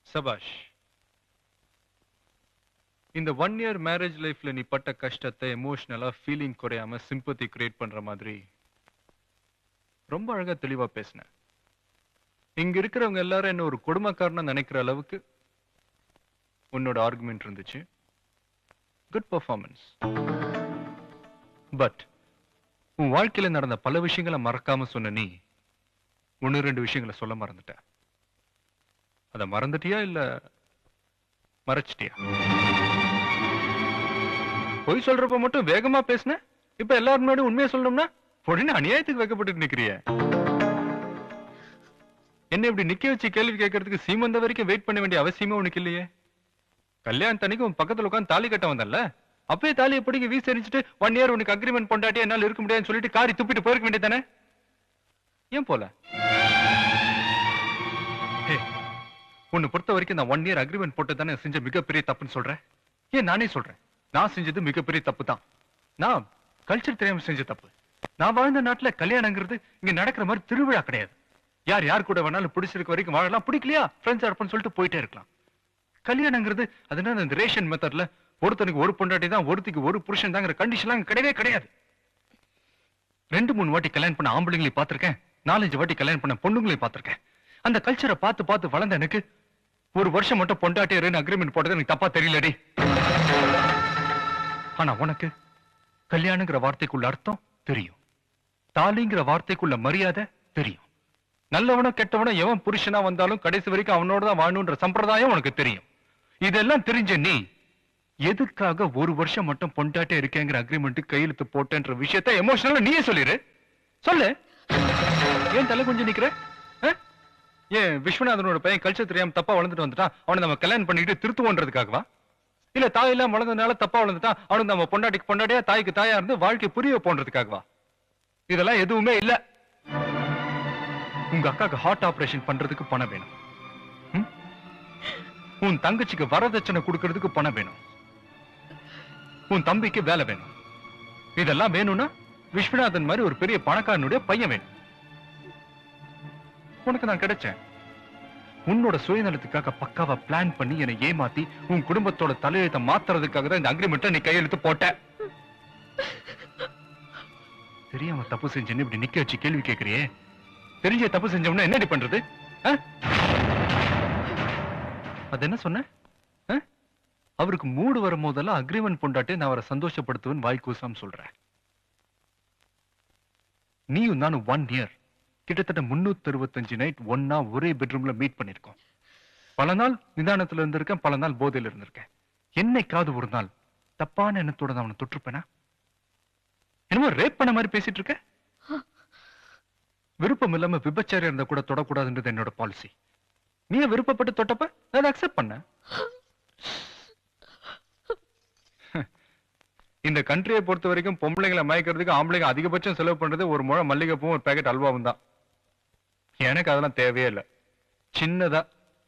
சபாஷ். இந்த 1 year marriage லைஃப்ல நீ பட்ட கஷ்டத்தை எமோஷனலா ஃபீலிங் குறையாம சிம்பத்தி கிரியேட் பண்ற மாதிரி ரொம்ப அழகா தெளிவா பேசின. இங்க இருக்கிறவங்க எல்லாரும் என்ன ஒரு கொடுமைக்காரனா நினைக்கிற அளவுக்கு உன்னோட ஆர்குமெண்ட் இருந்துச்சு. Good performance. பட் உன் வாழ்க்கையில நடந்த பல விஷயங்களை மறக்காம சொன்ன நீ 1-2 விஷயங்களை சொல்ல மறந்துட்ட. அத மறந்துட்டியா இல்ல மறைச்சிட்டியா? பொய் சொல்றப்ப மட்டும் வேகமா பேசின, இப்ப எல்லாரும் முன்னாடி உண்மையை சொல்லணும்னா உடனே அநியாயத்துக்கு வைக்கப்பட்டு நிக்கிறிய. என்ன இப்படி நிக்க வச்சு கேள்வி கேட்கறதுக்கு சீமந்த வரைக்கும் வெயிட் பண்ண வேண்டிய அவசியமே உனக்கு இல்லையே. கல்யாணத்தன்னைக்கு உன் பக்கத்துல உட்காந்து தாலி கட்ட வந்தல்ல, அப்பவே தாலியை பிடிக்க வீசி எரிஞ்சிட்டு 1 year உனக்கு அக்ரிமெண்ட் பொண்டாட்டி என்னால இருக்க முடியாதுன்னு சொல்லிட்டு காரி துப்பிட்டு போயிருக்க வேண்டியதானே? ஏன் போல? உன்னை பொறுத்த வரைக்கும் நான் 1 year அக்ரிமெண்ட் போட்டு தானே செஞ்ச மிகப்பெரிய தப்புன்னு சொல்றேன். ஏன் நானே சொல்றேன், நான் செஞ்சது மிகப்பெரிய தப்பு தான். நான் கல்ச்சர் தெரியாம செஞ்ச தப்பு. நான் வாழ்ந்த நாட்டுல கல்யாணங்கிறது இங்க நடக்கிற மாதிரி திருவிழா கிடையாது. யார் யார் கூட வேணாலும் பிடிச்சிருக்க வரைக்கும் வாழலாம், பிடிக்கலையா ஃப்ரெண்ட்ஸ் இருப்பேன்னு சொல்லிட்டு போயிட்டே இருக்கலாம். கல்யாணங்கிறது அதனால இந்த ரேஷன் மெத்தட்ல ஒருத்தனுக்கு ஒரு பொண்டாட்டி தான், ஒருத்திக்கு ஒரு புருஷன் தாங்கிற கண்டிஷன்லாம் கிடையவே கிடையாது. 2-3 வாட்டி கல்யாணம் பண்ண ஆம்பளைங்களையும் பார்த்திருக்கேன், 4-5 வாட்டி கல்யாணம் பண்ண பொண்ணுங்களையும் பார்த்திருக்கேன். அந்த கல்ச்சரை பார்த்து பார்த்து வளர்ந்த எனக்கு 1 வருஷம் மட்டும் பொண்டாட்டியர் அக்ரிமெண்ட் போட்டது எனக்கு தப்பா தெரியலடி. ஆனா உனக்கு கல்யாணங்கிற வார்த்தைக்குள்ள அர்த்தம் தெரியும், தாலிங்கிற வார்த்தைக்குள்ள மரியாதை தெரியும். நல்லவனோ கெட்டவனோ எவன் புருஷனா வந்தாலும் கடைசி வரைக்கும் அவனோட தான் வாழணுன்ற சம்பிரதாயம் உனக்கு தெரியும். இதெல்லாம் தெரிஞ்ச நீ எதுக்காக 1 வருஷம் மட்டும் பொண்டாட்டே இருக்கேங்கிற அக்ரிமெண்ட் கையெழுத்து போட்டேன்ற விஷயத்த எமோஷனலா நீயே சொல்லிரு. சொல்லு. ஏன் தலை கொஞ்சம் நிக்கிற? ஏன் விஸ்வநாதனோட பையன் கல்ச்சர் தெரியாம தப்பா வளர்ந்துட்டு வந்துட்டான், அவனை நம்ம கல்யாணம் பண்ணிட்டு திருத்துவோன்றதுக்காகவா? இல்ல தாயெல்லாம் வளர்ந்ததுனால தப்பா வளர்ந்துட்டான், அவனுக்கு நம்ம பொண்டாட்டிக்கு பொண்டாட்டியா தாய்க்கு தாயா இருந்து வாழ்க்கை புரிய போன்றதுக்காகவா? இதெல்லாம் எதுவுமே இல்ல. உங்க அக்காக்கு ஹார்ட் ஆபரேஷன் பண்றதுக்கு பணம் வேணும், உன் தங்கச்சிக்கு வரதட்சணை கொடுக்கறதுக்கு பணம் வேணும், உன் தம்பிக்கு வேலை வேணும். இதெல்லாம் வேணும்னா விஸ்வநாதன் மாதிரி ஒரு பெரிய பணக்காரனுடைய பையன் வேணும். உனக்கு நான் கிடைச்சேன். உன்னோட சுயநலத்துக்காக பக்காவா பிளான் பண்ணி என்னை ஏமாத்தி உன் குடும்பத்தோட தலையெழுத்தை மாத்துறதுக்காக தான் இந்த அக்ரிமெண்ட்டை நீ கையெழுத்து போட்ட. தெரியாம தப்பு செஞ்சேன்னு இப்படி நிக்க வச்சு கேள்வி கேட்கறியே. தெரிஞ்ச தப்பு செஞ்சவன என்னடி பண்றது? அது என்ன சொன்ன? அவருக்கு மூடு வரும் போதெல்லாம் அக்ரிமெண்ட் பொண்டாட்டி நான் அவரை சந்தோஷப்படுத்துவேன் வாய் கூசாம சொல்றேன். நீயும் நானும் 1 year கிட்டத்தட்ட 365 நைட் ஒன்னா ஒரே பெட்ரூம்ல மீட் பண்ணிருக்கோம். பல நாள் நிதானத்துல இருந்திருக்கேன், பல நாள் போதையில இருந்திருக்கேன். என்னைக்காவது ஒரு நாள் தப்பான எண்ணத்தோட நான் அவனை தொற்றுப்பேனா? என்னமோ ரேப் பண்ண மாதிரி பேசிட்டு இருக்க. விருப்பம் இல்லாம விபச்சாரம் இருந்தா கூட தொடக்கூடாதுன்றது என்னோட பாலிசி. நீ விருப்பப்பட்டு தொட்டப்ப அதை அக்செப்ட் பண்ண. இந்த கண்ட்ரியை பொறுத்த வரைக்கும் பொம்பளைங்களை மயக்கிறதுக்கு ஆம்பளைங்க அதிகபட்சம் செலவு பண்றது ஒரு முழம் மல்லிகைப்பூவும் ஒரு பேக்கெட் அல்வாவும் தான். எனக்கு அதெல்லாம் தேவையே இல்லை.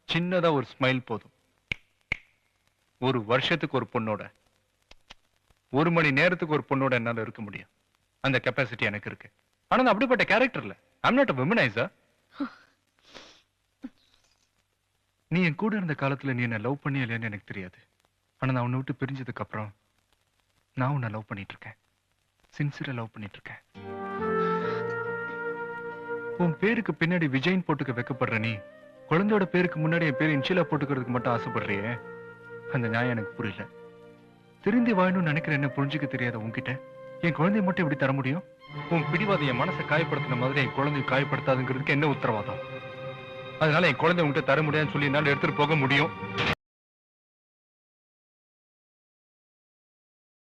சின்னதா ஒரு ஸ்மைல் போதும். 1 வருஷத்துக்கு ஒரு பொண்ணோட, 1 மணி நேரத்துக்கு ஒரு பொண்ணோட என்னால இருக்க முடியும். அந்த கெப்பாசிட்டி எனக்கு இருக்கு. ஆனா நான் அப்படிப்பட்ட கேரக்டர்ல ஐம் நாட் a womanizer. நீ என் கூட இருந்த காலத்துல நீ என்ன லவ் பண்ணி இல்லையான்னு எனக்கு தெரியாது. ஆனா நான் உன்னை விட்டு பிரிஞ்சதுக்கு அப்புறம் நான் உன்னை லவ் பண்ணிட்டு இருக்கேன். சின்சியரா லவ் பண்ணிட்டு இருக்கேன். உன் பேருக்கு பின்னாடி விஜயின் போட்டுக்க வைக்கப்படுற நீ குழந்தையோட பேருக்கு முன்னாடி என் பேர் இன்ஷியலா போட்டுக்கிறதுக்கு மட்டும் ஆசைப்படுறியே. அந்த நியாயம் எனக்கு புரியல. திருந்தி வாழணும்னு நினைக்கிற என்ன புரிஞ்சுக்க தெரியாத உன்கிட்ட என் குழந்தைய மட்டும் எப்படி தர முடியும்? உன் பிடிவாதம் என் மனசை காயப்படுத்தின மாதிரி என் குழந்தைய காயப்படுத்தாதுங்கிறதுக்கு என்ன உத்தரவாதம்? அதனால என் குழந்தை உங்ககிட்ட தர முடியாதுன்னு சொல்லி என்னால எடுத்துட்டு போக முடியும்.